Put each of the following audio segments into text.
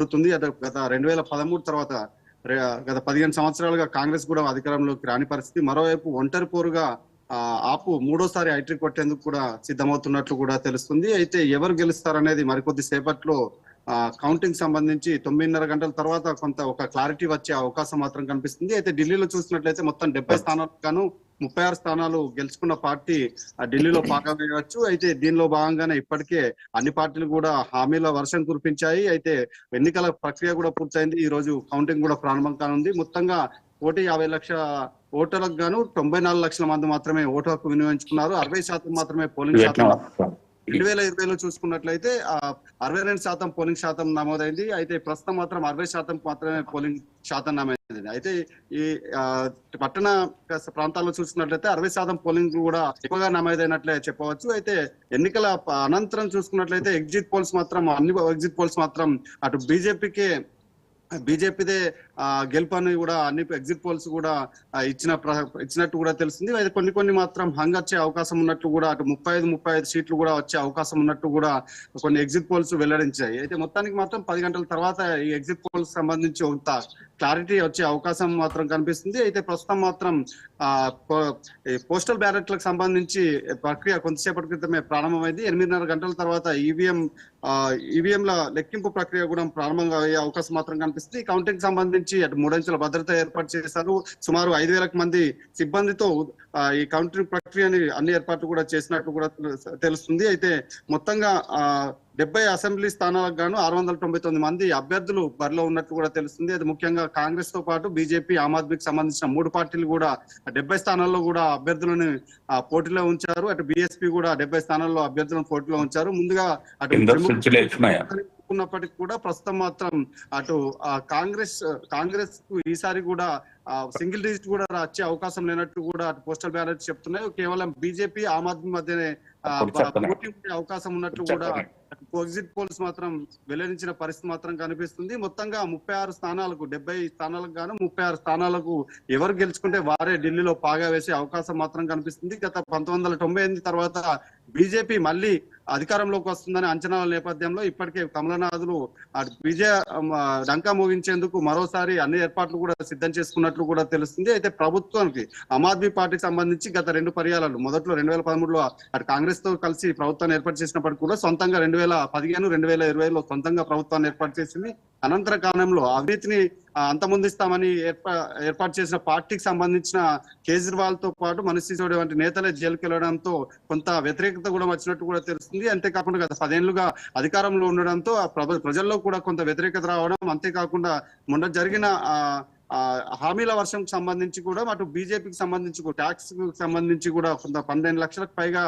జరుగుతుంది. గత 2013 తర్వాత గత 15 సంవత్సరాలుగా కాంగ్రెస్ కూడా అధికారంలోకి రాని పరిస్థితి. మరోవైపు ఒంటరి పోరుగా ఆపు మూడోసారి హైట్రిక్ కొట్టేందుకు కూడా సిద్ధమవుతున్నట్లు కూడా తెలుస్తుంది. అయితే ఎవరు గెలుస్తారనేది మరికొద్ది సేపట్లో కౌంటింగ్ సంబంధించి 9:30 గంటల తర్వాత ఒక క్లారిటీ వచ్చే అవకాశం మాత్రం కనిపిస్తుంది. అయితే ఢిల్లీలో చూసినట్లయితే మొత్తం 70 స్థానాలకు గాను 36 స్థానాలు గెలుచుకున్న పార్టీ ఢిల్లీలో పాగా వేయవచ్చు. అయితే దీనిలో భాగంగానే ఇప్పటికే అన్ని పార్టీలు కూడా హామీల వర్షం కురిపించాయి. అయితే ఎన్నికల ప్రక్రియ కూడా పూర్తయింది. ఈ రోజు కౌంటింగ్ కూడా ప్రారంభం కానుంది. మొత్తంగా 150 లక్షల ఓటర్లకు గాను 94 లక్షల మంది మాత్రమే ఓటు హక్కు వినియోగించుకున్నారు. 60% మాత్రమే పోలింగ్ శాతం. 2020లో చూసుకున్నట్లయితే 62% పోలింగ్ శాతం నమోదైంది. అయితే ప్రస్తుతం మాత్రం 60% మాత్రమే పోలింగ్ శాతం నమోదైంది. అయితే ఈ పట్టణ ప్రాంతాల్లో చూసుకున్నట్లయితే 60% పోలింగ్ కూడా ఎక్కువగా నమోదైనట్లే చెప్పవచ్చు. అయితే ఎన్నికల అనంతరం చూసుకున్నట్లయితే అన్ని ఎగ్జిట్ పోల్స్ మాత్రం అటు బీజేపీదే గెలుపు అని కూడా అన్ని ఎగ్జిట్ పోల్స్ కూడా ఇచ్చినట్టు కూడా తెలుస్తుంది. అయితే కొన్ని మాత్రం హంగ్ వచ్చే అవకాశం ఉన్నట్లు కూడా అటు 35 సీట్లు కూడా వచ్చే అవకాశం ఉన్నట్టు కూడా కొన్ని ఎగ్జిట్ పోల్స్ వెల్లడించాయి. అయితే మొత్తానికి మాత్రం 10 గంటల తర్వాత ఈ ఎగ్జిట్ పోల్స్ సంబంధించి కొంత క్లారిటీ వచ్చే అవకాశం మాత్రం కనిపిస్తుంది. అయితే ప్రస్తుతం మాత్రం పోస్టల్ బ్యాలెట్లకు సంబంధించి ప్రక్రియ కొంతసేపటి క్రితమే ప్రారంభమైంది. 8:30 గంటల తర్వాత ఈవీఎంల లెక్కింపు ప్రక్రియ కూడా ప్రారంభంగా అయ్యే అవకాశం మాత్రం కనిపిస్తుంది. కౌంటింగ్ సంబంధించి అటు 3 అంచెల భద్రత ఏర్పాటు చేశారు. సుమారు 5,000 మంది సిబ్బందితో ఈ కౌంటింగ్ ప్రక్రియని అన్ని ఏర్పాట్లు కూడా చేసినట్టు కూడా తెలుస్తుంది. అయితే మొత్తంగా 70 అసెంబ్లీ స్థానాలకు గాను 699 మంది అభ్యర్థులు బరిలో ఉన్నట్టు కూడా తెలుస్తుంది. అది ముఖ్యంగా కాంగ్రెస్ తో పాటు బీజేపీ, ఆమ్ ఆద్మీకి సంబంధించిన 3 పార్టీలు కూడా 70 స్థానాల్లో కూడా అభ్యర్థులను పోటీలో ఉంచారు. అటు బీఎస్పీ కూడా 70 స్థానాల్లో అభ్యర్థులను పోటీలో ఉంచారు. ముందుగా అటు ఉన్నప్పటికీ కూడా ప్రస్తుతం మాత్రం అటు కాంగ్రెస్ కు ఈసారి కూడా సింగిల్ డిజిట్ కూడా వచ్చే అవకాశం లేనట్టు కూడా అటు పోస్టల్ బ్యాలెట్ చెప్తున్నాయి. కేవలం బీజేపీ, ఆమ్ ఆద్మీ మధ్యనే పోటీ ఉండే అవకాశం ఉన్నట్లు కూడా ఎగ్జిట్ పోల్స్ మాత్రం వెల్లడించిన పరిస్థితి మాత్రం కనిపిస్తుంది. మొత్తంగా 36 స్థానాలకు 70 స్థానాలకు గాను 36 స్థానాలకు ఎవరు గెలుచుకుంటే వారే ఢిల్లీలో పాగా వేసే అవకాశం మాత్రం కనిపిస్తుంది. గత 1998 తర్వాత బీజేపీ మళ్ళీ అధికారంలోకి వస్తుందని అంచనాల నేపథ్యంలో ఇప్పటికే కమలనాథులు విజయ డంకా మోగించేందుకు మరోసారి అన్ని ఏర్పాట్లు కూడా సిద్ధం చేసుకున్నట్లు కూడా తెలుస్తుంది. అయితే ప్రభుత్వానికి ఆమ్ ఆద్మీ పార్టీకి సంబంధించి గత 2 పర్యాయాలు మొదట్లో 2013లో అటు కాంగ్రెస్ తో కలిసి ప్రభుత్వాన్ని ఏర్పాటు చేసినప్పటికీ కూడా సొంతంగా 2015, 2020లో సొంతంగా ప్రభుత్వాన్ని ఏర్పాటు చేసింది. అనంతర కాలంలో అవినీతిని అంతమొందిస్తామని ఏర్పాటు చేసిన పార్టీకి సంబంధించిన కేజ్రీవాల్ తో పాటు మనీష్ సిసోడియా వంటి నేతలే జైలుకి వెళ్లడంతో కొంత వ్యతిరేకత కూడా వచ్చినట్టు కూడా తెలుస్తుంది. అంతేకాకుండా గత 10 ఏళ్లుగా అధికారంలో ఉండడంతో ప్రజల్లో కూడా కొంత వ్యతిరేకత రావడం, అంతేకాకుండా మొన్న జరిగిన హామీల వర్షం సంబంధించి కూడా అటు బీజేపీకి సంబంధించి ట్యాక్స్ కు సంబంధించి కూడా కొంత 12 లక్షలకు పైగా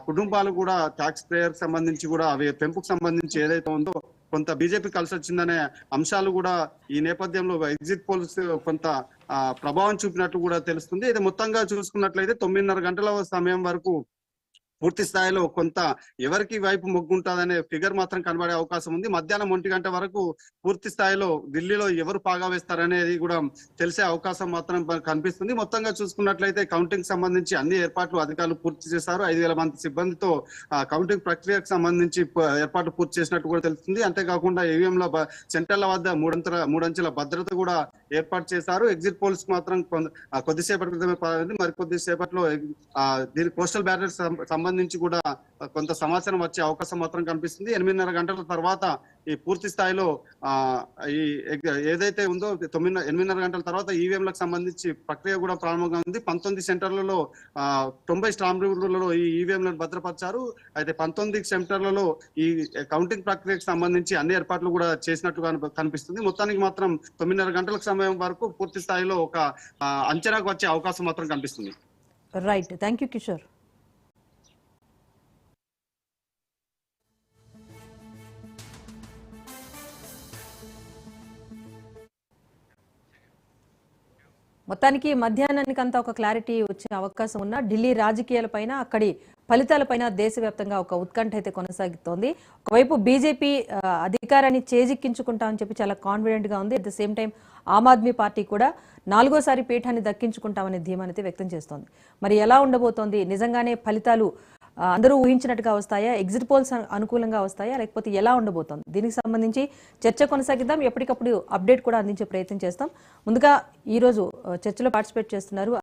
కుటుంబాలు కూడా ట్యాక్స్ పేయర్ సంబంధించి కూడా అవి పెంపుకు సంబంధించి ఏదైతే ఉందో కొంత బీజేపీ కలిసి వచ్చిందనే అంశాలు కూడా ఈ నేపథ్యంలో ఎగ్జిట్ పోల్స్ కొంత ప్రభావం చూపినట్టు కూడా తెలుస్తుంది. ఇది మొత్తంగా చూసుకున్నట్లయితే 9:30 గంటల సమయం వరకు పూర్తి స్థాయిలో కొంత ఎవరికి వైపు మొగ్గుంటుందనే ఫిగర్ మాత్రం కనబడే అవకాశం ఉంది. మధ్యాహ్నం 1 గంట వరకు పూర్తి స్థాయిలో ఢిల్లీలో ఎవరు పాగా వేస్తారనేది కూడా తెలిసే అవకాశం మాత్రం కనిపిస్తుంది. మొత్తంగా చూసుకున్నట్లయితే కౌంటింగ్ సంబంధించి అన్ని ఏర్పాట్లు అధికారులు పూర్తి చేశారు. 5,000 మంది సిబ్బందితో కౌంటింగ్ ప్రక్రియకు సంబంధించి ఏర్పాట్లు పూర్తి చేసినట్టు కూడా తెలుస్తుంది. అంతేకాకుండా ఈవీఎంల సెంటర్ల వద్ద 3 అంచెల భద్రత కూడా ఏర్పాటు చేశారు. ఎగ్జిట్ పోల్స్ మాత్రం కొద్దిసేపటి క్రితమే ప్రారంభించింది. మరి కొద్దిసేపట్లో దీని పోస్టల్ బ్యాలెట్ సంబంధించి కూడా కొంత సమాచారం వచ్చే అవకాశం మాత్రం కనిపిస్తుంది. 8:30 గంటల తర్వాత ఈ పూర్తి స్థాయిలో ఈ ఏదైతే ఉందో 8:30 గంటల తర్వాత ఈవీఎంలకు సంబంధించి ప్రక్రియ కూడా ప్రారంభంగా ఉంది. 19 సెంటర్లలో 90 స్ట్రాంగ్ రూమ్లలో ఈ ఈవీఎంలను భద్రపరిచారు. అయితే 19 సెంటర్లలో ఈ కౌంటింగ్ ప్రక్రియకు సంబంధించి అన్ని ఏర్పాట్లు కూడా చేసినట్టుగా కనిపిస్తుంది. మొత్తానికి మాత్రం 9:30 గంటల సమయం వరకు పూర్తి స్థాయిలో ఒక అంచనాకు వచ్చే అవకాశం మాత్రం కనిపిస్తుంది. Right, thank you Kishore. మొత్తానికి మధ్యాహ్నానికంతా ఒక క్లారిటీ వచ్చే అవకాశం ఉన్న ఢిల్లీ రాజకీయాలపైన, అక్కడి ఫలితాలపైన దేశవ్యాప్తంగా ఒక ఉత్కంఠ అయితే కొనసాగుతోంది. ఒకవైపు బీజేపీ అధికారాన్ని చేజిక్కించుకుంటామని చెప్పి చాలా కాన్ఫిడెంట్ గా ఉంది. At the same time Aam Aadmi party కూడా 4వసారి పీఠాన్ని దక్కించుకుంటామనే ధీమానైతే వ్యక్తం చేస్తోంది. మరి ఎలా ఉండబోతోంది? నిజంగానే ఫలితాలు అందరూ ఊహించినట్టుగా వస్తాయా, ఎగ్జిట్ పోల్స్ అనుకూలంగా వస్తాయా, లేకపోతే ఎలా ఉండబోతోంది? దీనికి సంబంధించి చర్చ కొనసాగిద్దాం. ఎప్పటికప్పుడు అప్డేట్ కూడా అందించే ప్రయత్నం చేస్తాం. ముందుగా ఈ రోజు చర్చలో పార్టిసిపేట్ చేస్తున్నారు